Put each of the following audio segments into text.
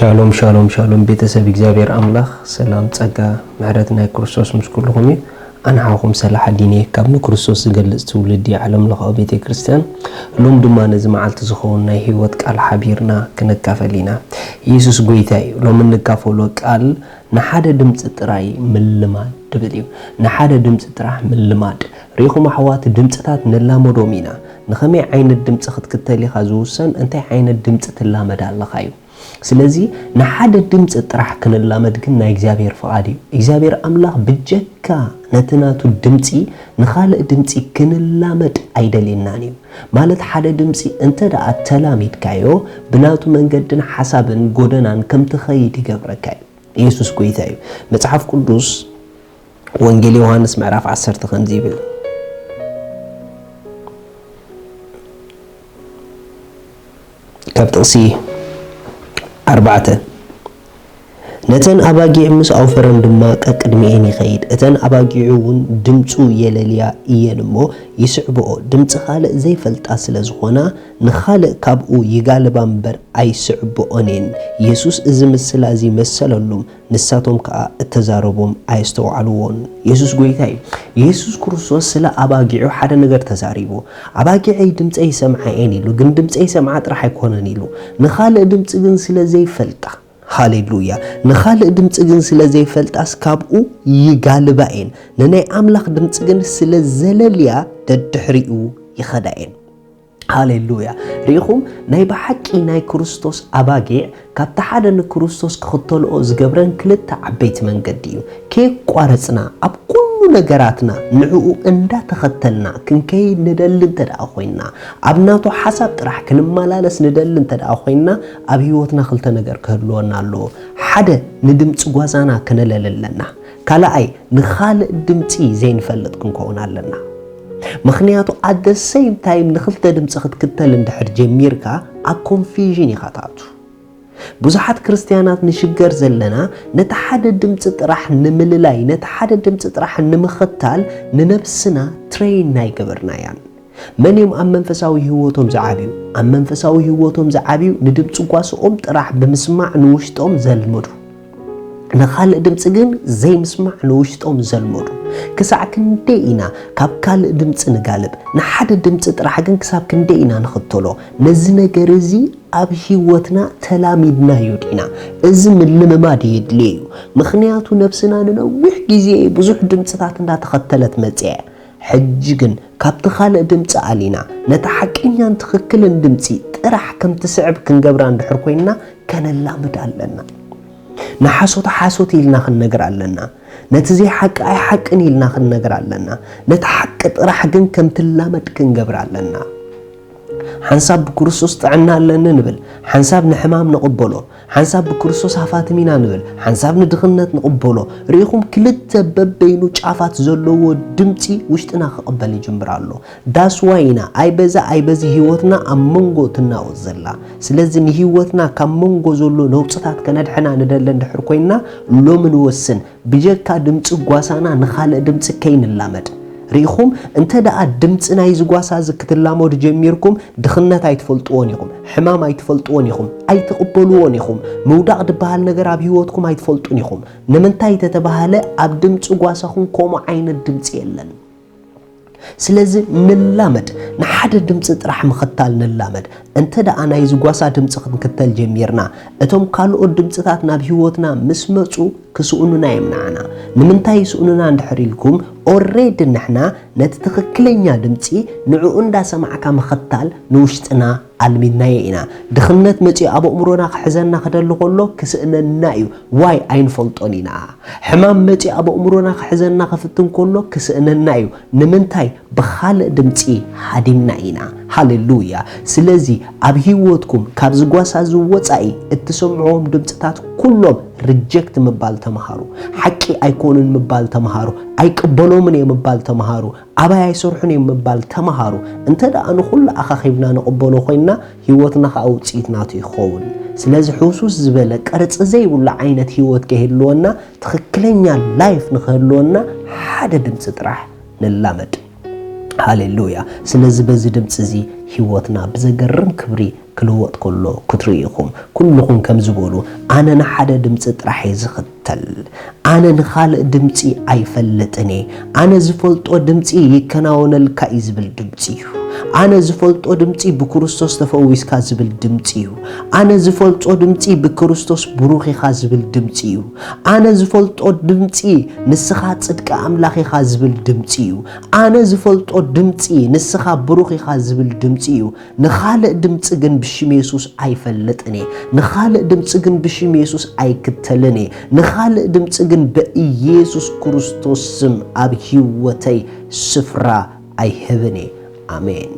ሻሎም ሻሎም ሻሎም ቤተሰብ እግዚአብሔር አምላክ ሰላም ጸጋ ምሕረትና ክርስቶስ ምስኩልኩም አንሃኩም ሰላህ ዲኔ ካብኑ ክርስቶስ ዝገልጽ ትውልድ የዓለም ለኸ ቤተ ክርስቲያን ሎም ድማ ነዚ መዓልቲ ዝኸውን ናይ ህይወት ቃል ሓቢርና ክንካፈሊና ኢየሱስ ጎይታይ ሎም እንካፈሎ ቃል ንሓደ ድምጽ ጥራይ ምልማድ ድብልዩ ንሓደ ድምጽ ጥራሕ ምልማድ ሪኹም ኣሕዋት ድምጽታት ንላመዶሚና ንኸመይ ዓይነት ድምጽ ክትከተል ኢኻ ዝውሰን እንታይ ዓይነት ድምጽ ትላመድ ኣለኻዩ ስለዚህ ንሓደ ድምጽ ጥራሕ ክንላመድ ግን ናይ እግዚአብሔር ፈቃድ እዩ እግዚአብሔር አምላክ ብጀካ ነትናቱ ድምጺ ንኻልእ ድምጺ ክንላመድ አይደልናን እዩ ማለት ሓደ ድምጺ እንተዳ ተላሚድካዮ ብናቱ መንገድን ሐሳብን ጎደናን ከም ትኸይድ ይገብረካ ኢየሱስ ጎይታ እዩ መጽሐፍ ቅዱስ ወንጌል ዮሐንስ ምዕራፍ 10 ከምዚ ይብል ከብጥሲ 4 ነተን አባጊዕ ምስ አውፈረን ድማ ቀቅድሚኤን ይኸይድ እተን አባጊዑን ድምጹ የለልያ እየንሞ ይስዕብኦ ድምጽ ካልእ ዘይፈልጣ ስለዝኾና ንኻልእ ካብኡ ይጋልባ እምበር ኣይስዕብኦኔን ኢየሱስ እዚ ምስላ እዚ መሰለሉም ንሳቶም ከዓ እተዛረቦም ኣይስተውዓልዎን ኢየሱስ ጎይታ እዩ ኢየሱስ ክርስቶስ ስለ አባጊዑ ሓደ ነገር ተዛሪቦ አባጊዕ ድምጸይ ሰምዓኤን ኢሉ ግን ድምጸይ ሰምዓ ጥራሕ ኣይኮነን ኢሉ ንኻልእ ድምጽ ግን ስለ ዘይፈልጣ ሃሌሉያ ንኻልእ ድምጽ ግን ስለ ዘይፈልጣስ ካብኡ ይጋልባኤን ነናይ አምላኽ ድምጽ ግን ስለ ዘለልያ ደድሕሪኡ ይኸዳኤን ሃሌሉያ ሪኹም ናይ በሐቂ ናይ ክርስቶስ አባጊዕ ካብታ ሓደ ንክርስቶስ ክኽተልኦ ዝገብረን ክልተ ዓበይቲ መንገዲ እዩ ከይቋረጽና ኣብ ኩሉ ነገራትና ንዕኡ እንዳተኸተልና ክንከይድ ንደሊ እንተደኣ ኮይና ኣብ ናቱ ሓሳብ ጥራሕ ክንመላለስ ንደሊ እንተደኣ ኮይና ኣብ ህይወትና ክልተ ነገር ክህልወና ኣሎ ሓደ ንድምጽ ጓዛና ክነለለለና ካልኣይ ንኻልእ ድምጺ ዘይንፈልጥ ክንከውን ኣለና ምክንያቱ at the same time ንኽልተ ድምጽ ክትከተል እንድሕር ጀሚርካ ኣብ ኮንፊዥን ይኻታቱ ብዙሓት ክርስቲያናት ንሽገር ዘለና ነቲ ሓደ ድምጽ ጥራሕ ንምልላይ ነቲ ሓደ ድምጽ ጥራሕ ንምኽታል ንነፍስና ትሬን ናይገበርናያን መንም ኣብ መንፈሳዊ ህይወቶም ዝዓብዩ ኣብ መንፈሳዊ ህይወቶም ዝዓብዩ ንድምጽ ጓሶኦም ጥራሕ ብምስማዕ ንውሽጦም ዘልመዱ ንኻልእ ድምጽ ግን ዘይምስማዕ ንውሽጦም ዘልመዱ ክሳዕ ክንደይ ኢና ካብ ካልእ ድምጽ ንጋልብ ንሓደ ድምጽ ጥራሕ ግን ክሳብ ክንደይ ኢና ንኽተሎ ነዚ ነገር እዚ ኣብ ህይወትና ተላሚድና ይውዲና እዚ ምልምማድ የድልዩ ምክንያቱ ነፍስና ንነዊሕ ግዜ ብዙሕ ድምጽታት እንዳተኸተለት መጽያ ሕጂ ግን ካብቲ ካልእ ድምጽ አሊና ነቲ ሓቀኛን ትኽክልን ድምጺ ጥራሕ ከም ትስዕብ ክንገብራ እንድሕር ኮይና ከነላምድ ኣለና نحاسوت حاسوت إلنا خنجر علنا نتزي حق أي حق إلنا خنجر علنا نتحقق راح جن كم تلامت كنجبر علنا حنساب بكرسوس تعنا لنا نبل حنساب نحمام نقبله حنساب بكرسوس هفاتمينا نبل حنساب ندخلنا نقبله ريخم كل تبب بينو شافات زلوا دمتي وشتنا قبل جنبرالله داس واينا أي بزي هيوتنا أمونجو تناوزلا سلزم هيوتنا كمونجو زلوا نوصتات كند حنا ندلنا نحركوينا لو من وسن بجكا دمتي قواسانا نخال دمتي كين اللامد ريخم انت دا دمصنا يزغواسا زكتلامود جميركم دخنت ايتفلطون يخم حمام ايتفلطون يخم ايتقبلون يخم مودع دبال ነገር ኣብ ህይወትኩም አይትፈልጡን ይኹም ንምንታይ ተተባሃለ ኣብ ድምጽ ጓሳኹም ኮሞ አይነት ድምጽ የለን ስለዚህ ንላመድ ንሓደ ድምጽ ጥራሕ መኸታል ንላመድ እንተ ዳ ናይ ዝጓሳ ድምጽ ክንከተል ጀሚርና እቶም ካልኦት ድምጽታት ናብ ህይወትና ምስመጹ ክስኡኑና ይምናዓና ንምንታይ ይስኡኑና እንድሕሪልኩም ኦሬዲ ንሕና ነቲ ትኽክለኛ ድምጺ ንዕኡ እንዳሰማዕካ መኸታል ንውሽጥና አልሚድናየ ኢና ድኽነት መጪ ኣብ እምሮና ክሕዘና ክደሊ ከሎ ክስእነና እዩ ዋይ ኣይንፈልጦን ኢና ሕማም መጪ ኣብ እምሮና ክሕዘና ክፍትን ከሎ ክስእነና እዩ ንምንታይ ብኻልእ ድምጺ ሓዲምና ኢና ሃሌሉያ ስለዚ ኣብ ህይወትኩም ካብ ዝጓሳ ዝወጻኢ እትሰምዑዎም ድምጽታት ኩሎም ሪጀክት ምባል ተማሃሩ ሓቂ ኣይኮኑን ምባል ተማሃሩ ኣይቅበሎምን የምባል ተማሃሩ ኣባይ ኣይሰርሑን የምባል ተማሃሩ እንተዳ ንኹሉ ኣኻኺብና ንቕበሎ ኮይና ህይወትና ከውጽኢትናቱ ይኸውን ስለዚ ሕሱስ ዝበለ ቅርጽ ዘይብሉ ዓይነት ህይወት ከህልወና ትኽክለኛ ላይፍ ንኽህልወና ሓደ ድምጽ ጥራሕ ንላመድ ሃሌሉያ ስለዚ በዚ ድምጽ እዚ ህይወትና ብዘገርም ክብሪ ክልወጥ ከሎ ክትርኢኹም ኩልኹም ከም ዝበሉ ኣነ ንሓደ ድምፂ ጥራሕ ዝኽተል ኣነ ንኻልእ ድምፂ ኣይፈልጥን ኣነ ዝፈልጦ ድምፂ ይከናወነልካ እዩ ዝብል ድምፂ እዩ ኣነ ዝፈልጦ ድምፂ ብክርስቶስ ተፈዊስካ ዝብል ድምፂ እዩ ኣነ ዝፈልጦ ድምፂ ብክርስቶስ ብሩኽ ኢኻ ዝብል ድምፂ እዩ ኣነ ዝፈልጦ ድምፂ ንስኻ ጽድቂ ኣምላኽ ኢኻ ዝብል ድምፂ እዩ ኣነ ዝፈልጦ ድምፂ ንስኻ ብሩኽ ኢኻ ዝብል ድምፂ እዩ ንኻልእ ድምፂ ግን ብሽም ኢየሱስ ኣይፈልጥን ንኻልእ ድምፂ ግን ብሽም ኢየሱስ ኣይክተልን ንኻልእ ድምፂ ግን በኢየሱስ ክርስቶስ ስም ኣብ ህይወተይ ስፍራ ኣይህብን አሜን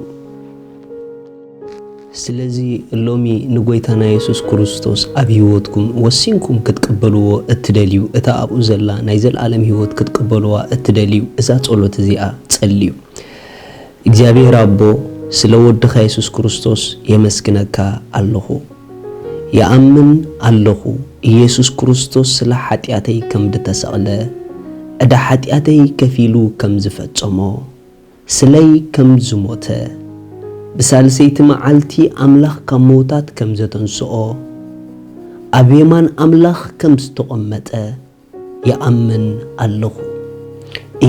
ስለዚህ ሎሚ ንጎይታና ኢየሱስ ክርስቶስ ኣብ ህይወትኩም ወሲንኩም ክትቀበልዎ እትደልዩ እታ ኣብኡ ዘላ ናይ ዘለዓለም ህይወት ክትቀበልዋ እትደልዩ እዛ ጸሎት እዚኣ ጸልዩ እግዚአብሔር አቦ ስለ ወድኻ ኢየሱስ ክርስቶስ የመስግነካ ኣለኹ ያአምን ኣለኹ ኢየሱስ ክርስቶስ ስለ ኃጢአተይ ከም ዝተሰቀለ እዳ ኃጢአተይ ከፊሉ ከም ዝፈጸሞ ስለይ ከም ዝሞተ ብሳልሰይቲ መዓልቲ አምላኽ ካብ ሞታት ከም ዘተንስኦ ኣብ የማን አምላኽ ከም ዝተቀመጠ ያአምን ኣለኹ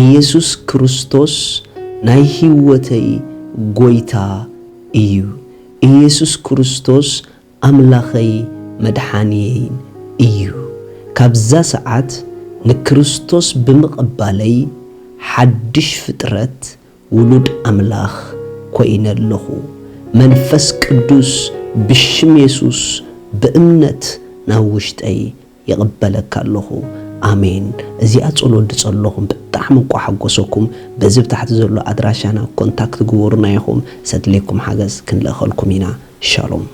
ኢየሱስ ክርስቶስ ናይ ህይወተይ ጎይታ እዩ ኢየሱስ ክርስቶስ አምላኸይ መድኃኒይ እዩ ካብዛ ሰዓት ንክርስቶስ ብምቕባለይ ሓድሽ ፍጥረት ውሉድ አምላኽ ኮይነለኹ መንፈስ ቅዱስ ብሽም ኢየሱስ በእምነት ናብ ውሽጠይ ይቕበለካ ኣለኹ አሜን እዚኣ ጸሎት ድጸለኹም ብጣዕሚ ቋሓጎሰኩም በዚ ታሕቲ ዘሎ ኣድራሻና ኮንታክት ግበሩና ኢኹም ሰድለይኩም ሓገዝ ክንለኸልኩም ኢና ሻሎም